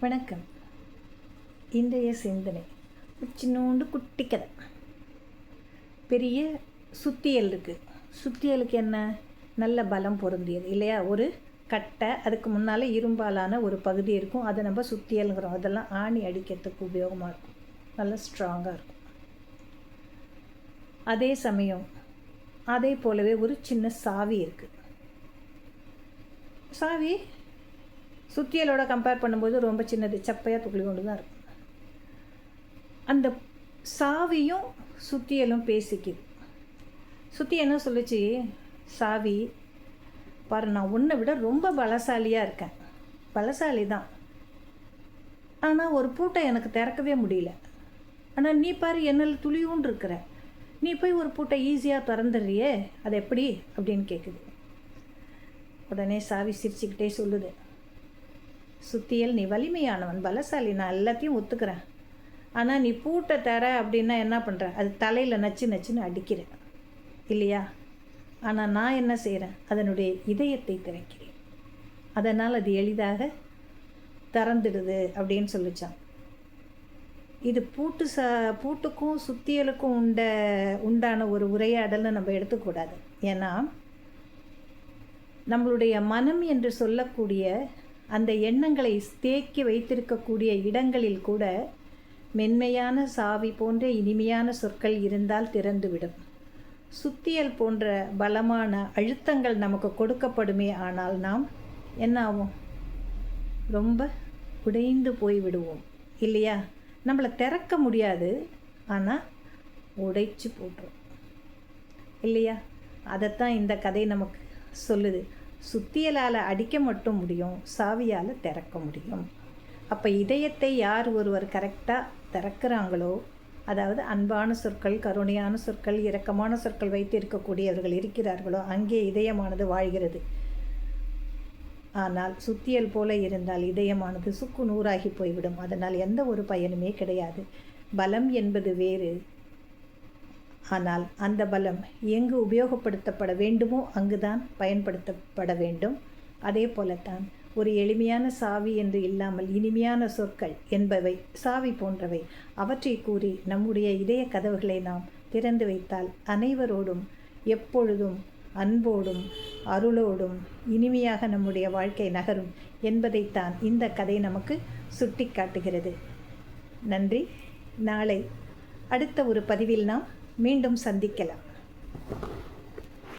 வணக்கம். இன்றைய சிந்தனை சின்னோண்டு குட்டி கதை. பெரிய சுத்தியல் இருக்குது. சுத்தியலுக்கு என்ன? நல்ல பலம் பொருந்தியது இல்லையா? ஒரு கட்டை, அதுக்கு முன்னால் இரும்பாலான ஒரு பகுதி இருக்கும். அதை நம்ம சுத்தியலுங்கிறோம். அதெல்லாம் ஆணி அடிக்கிறதுக்கு உபயோகமாக இருக்கும். நல்லா ஸ்ட்ராங்காக இருக்கும். அதே சமயம் அதே போலவே ஒரு சின்ன சாவி இருக்குது. சாவி சுத்தியலோட கம்பேர் பண்ணும்போது ரொம்ப சின்னது, சப்பையாக துளி கொண்டு தான் இருக்கும். அந்த சாவியும் சுத்தியலும் பேசிக்குது. சுத்தி என்ன சொல்லிச்சு? சாவி, பாரு, நான் உன்னை விட ரொம்ப பலசாலியாக இருக்கேன். பலசாலி தான், ஆனால் ஒரு பூட்டை எனக்கு திறக்கவே முடியல. ஆனால் நீ பாரு, என்னில் துளியூன் இருக்கிற. நீ போய் ஒரு பூட்டை ஈஸியாக திறந்துடுறியே, அது எப்படி அப்படின்னு கேட்குது. உடனே சாவி சிரிச்சுக்கிட்டே சொல்லுது, சுத்தியல், நீ வலிமையானவன், பலசாலி, நான் எல்லாத்தையும் ஒத்துக்கிறேன். ஆனால் நீ பூட்டை தர அப்படின்னா என்ன பண்ணுற? அது தலையில் நச்சுன்னு அடிக்கிற இல்லையா? ஆனால் நான் என்ன செய்கிறேன்? அதனுடைய இதயத்தை திறக்கிறேன். அதனால் அது எளிதாக திறந்துடுது அப்படின்னு சொல்லிச்சான். இது பூட்டுக்கும் சுத்தியலுக்கும் உண்டான ஒரு உரையாடல்னு நம்ம எடுத்துக்கூடாது. ஏன்னா நம்மளுடைய மனம் என்று சொல்லக்கூடிய அந்த எண்ணங்களை தேக்கி வைத்திருக்கக்கூடிய இடங்களில் கூட மென்மையான சாவி போன்ற இனிமையான சொற்கள் இருந்தால் திறந்துவிடும். சுத்தியல் போன்ற பலமான அழுத்தங்கள் நமக்கு கொடுக்கப்படுமே, ஆனால் நாம் என்ன ஆகும்? ரொம்ப உடைந்து போய்விடுவோம் இல்லையா? நம்மளை திறக்க முடியாது, ஆனால் உடைச்சு போட்டுரும் இல்லையா? அதைத்தான் இந்த கதை நமக்கு சொல்லுது. சுத்தியலால் அடிக்க மட்டும் முடியும், சாவியால் திறக்க முடியும். அப்போ இதயத்தை யார் ஒருவர் கரெக்டாக திறக்கிறாங்களோ, அதாவது அன்பான சொற்கள், கருணையான சொற்கள், இரக்கமான சொற்கள் வைத்து இருக்கக்கூடியவர்கள் இருக்கிறார்களோ, அங்கே இதயமானது வாழ்கிறது. ஆனால் சுத்தியல் போல இருந்தால் இதயமானது சுக்கு நூறாகி போய்விடும். அதனால் எந்த ஒரு பயனுமே கிடையாது. பலம் என்பது வேறு, ஆனால் அந்த பலம் எங்கு உபயோகப்படுத்தப்பட வேண்டுமோ அங்குதான் பயன்படுத்தப்பட வேண்டும். அதே போலத்தான் ஒரு எளிமையான சாவி என்று இல்லாமல் இனிமையான சொற்கள் என்பவை சாவி போன்றவை. அவற்றை கூறி நம்முடைய இதய கதவுகளை நாம் திறந்து வைத்தால் அனைவரோடும் எப்பொழுதும் அன்போடும் அருளோடும் இனிமையாக நம்முடைய வாழ்க்கை நகரும் என்பதைத்தான் இந்த கதை நமக்கு சுட்டி காட்டுகிறது. நன்றி. நாளை அடுத்த ஒரு பதிவில் நாம் மீண்டும் சந்திக்கலாம்.